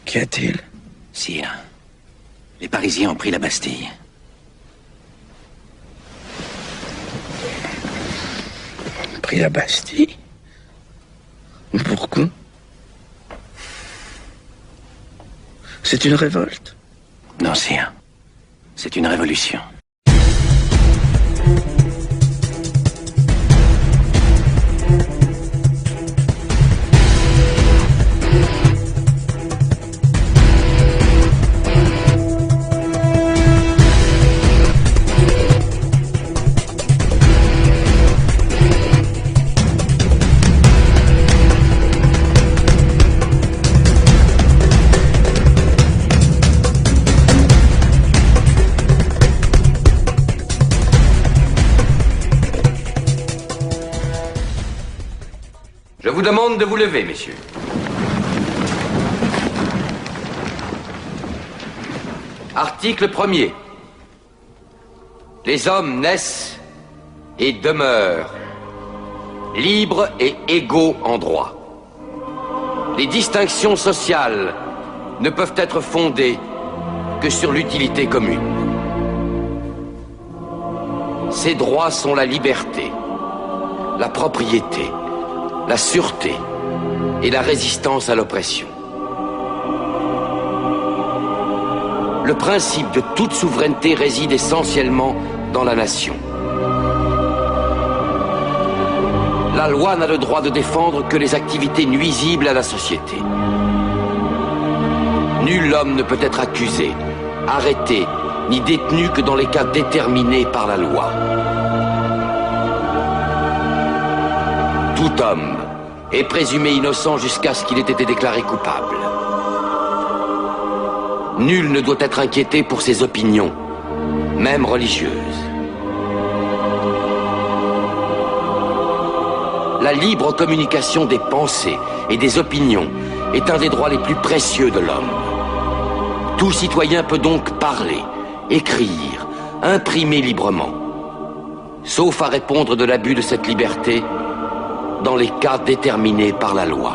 Qu'y a-t-il? Sire, les Parisiens ont pris la Bastille. Pris la Bastille? Pourquoi? C'est une révolte? Non, sire. C'est une révolution. Je vous demande de vous lever, messieurs. Article 1er. Les hommes naissent et demeurent libres et égaux en droit. Les distinctions sociales ne peuvent être fondées que sur l'utilité commune. Ces droits sont la liberté, la propriété, la sûreté et la résistance à l'oppression. Le principe de toute souveraineté réside essentiellement dans la nation. La loi n'a le droit de défendre que les activités nuisibles à la société. Nul homme ne peut être accusé, arrêté, ni détenu que dans les cas déterminés par la loi. Tout homme est présumé innocent jusqu'à ce qu'il ait été déclaré coupable. Nul ne doit être inquiété pour ses opinions, même religieuses. La libre communication des pensées et des opinions est un des droits les plus précieux de l'homme. Tout citoyen peut donc parler, écrire, imprimer librement, sauf à répondre de l'abus de cette liberté dans les cas déterminés par la loi.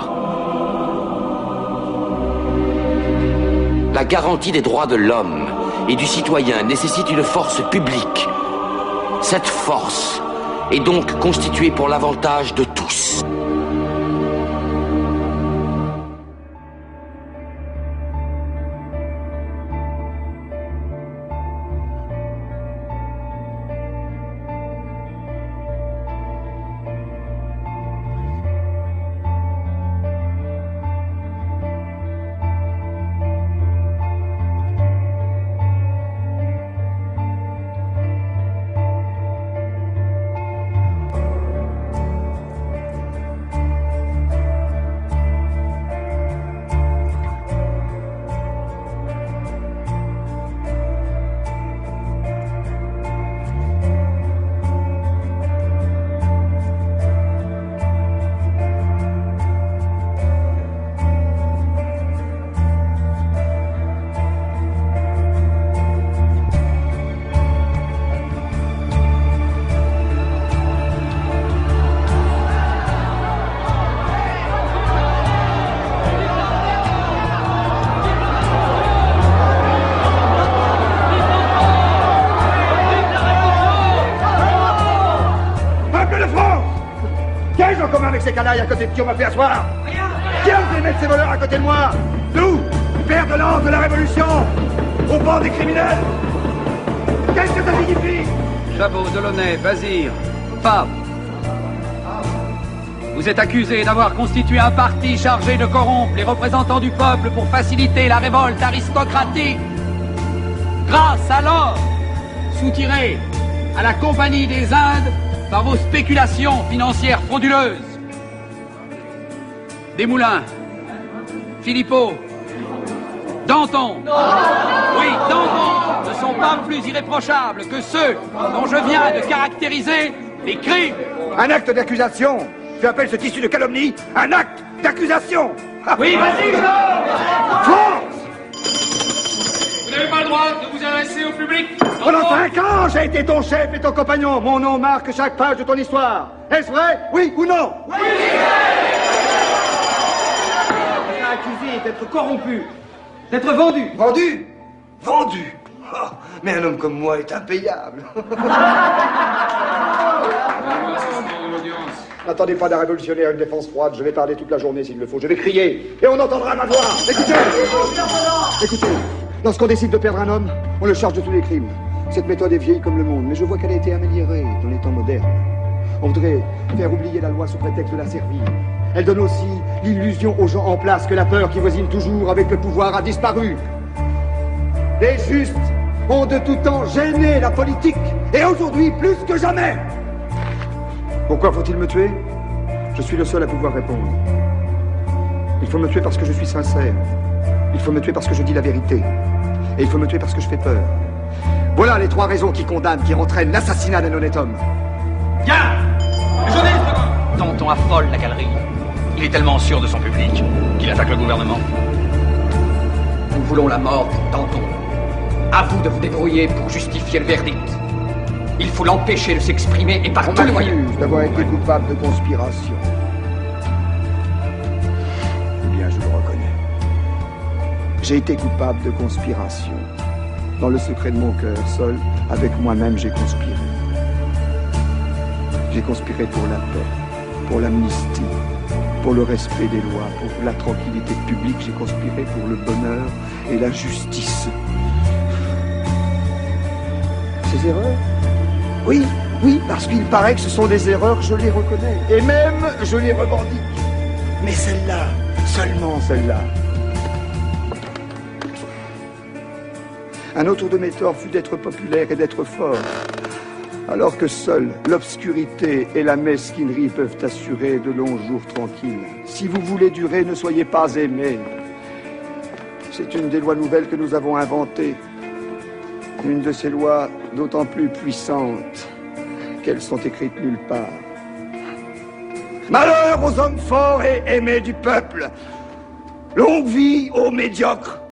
La garantie des droits de l'homme et du citoyen nécessite une force publique. Cette force est donc constituée pour l'avantage de tous. Ces canailles à côté de qui on m'a fait asseoir? Qui a osé mettre ces voleurs à côté de moi? Nous, père de lance de la Révolution, au bord des criminels. Qu'est-ce que ça signifie? Chabot, Delaunay, Bazir, Fabre. Vous êtes accusés d'avoir constitué un parti chargé de corrompre les représentants du peuple pour faciliter la révolte aristocratique. Grâce à l'or soutiré à la Compagnie des Indes par vos spéculations financières frauduleuses. Desmoulins, Philippot, Danton, oui, Danton, ne sont pas plus irréprochables que ceux dont je viens de caractériser les crimes. Un acte d'accusation? Tu appelles ce tissu de calomnie un acte d'accusation? Oui, vas-y, France! Vous n'avez pas le droit de vous adresser au public. Pendant 5 ans, j'ai été ton chef et ton compagnon. Mon nom marque chaque page de ton histoire. Est-ce vrai? Oui ou non? Oui! Accusé d'être corrompu, d'être vendu. Vendu? Vendu? Oh, mais un homme comme moi est impayable. N'attendez pas d'un révolutionnaire une défense froide. Je vais parler toute la journée s'il le faut. Je vais crier et on entendra ma voix. Écoutez! Écoutez, lorsqu'on décide de perdre un homme, on le charge de tous les crimes. Cette méthode est vieille comme le monde, mais je vois qu'elle a été améliorée dans les temps modernes. On voudrait faire oublier la loi sous prétexte de la servir. Elle donne aussi l'illusion aux gens en place que la peur qui voisine toujours avec le pouvoir a disparu. Les justes ont de tout temps gêné la politique, et aujourd'hui plus que jamais. Pourquoi faut-il me tuer? Je suis le seul à pouvoir répondre. Il faut me tuer parce que je suis sincère. Il faut me tuer parce que je dis la vérité. Et il faut me tuer parce que je fais peur. Voilà les 3 raisons qui condamnent, qui entraînent l'assassinat d'un honnête homme. Bien! Le journaliste! Danton affole la galerie. Il est tellement sûr de son public qu'il attaque le gouvernement. Nous voulons la mort de Danton. À vous de vous débrouiller pour justifier le verdict. Il faut l'empêcher de s'exprimer et par tous les moyens. On m'accuse d'avoir été coupable de conspiration. Eh bien, je le reconnais. J'ai été coupable de conspiration. Dans le secret de mon cœur, seul, avec moi-même, j'ai conspiré. J'ai conspiré pour la paix, pour l'amnistie, Pour le respect des lois, pour la tranquillité publique, j'ai conspiré pour le bonheur et la justice. Ces erreurs? Oui, parce qu'il paraît que ce sont des erreurs, je les reconnais. Et même, je les revendique. Mais celle-là, seulement celle-là. Un autre de mes torts fut d'être populaire et d'être fort. Alors que seule l'obscurité et la mesquinerie peuvent assurer de longs jours tranquilles. Si vous voulez durer, ne soyez pas aimés. C'est une des lois nouvelles que nous avons inventées. Une de ces lois d'autant plus puissantes qu'elles sont écrites nulle part. Malheur aux hommes forts et aimés du peuple. Longue vie aux médiocres.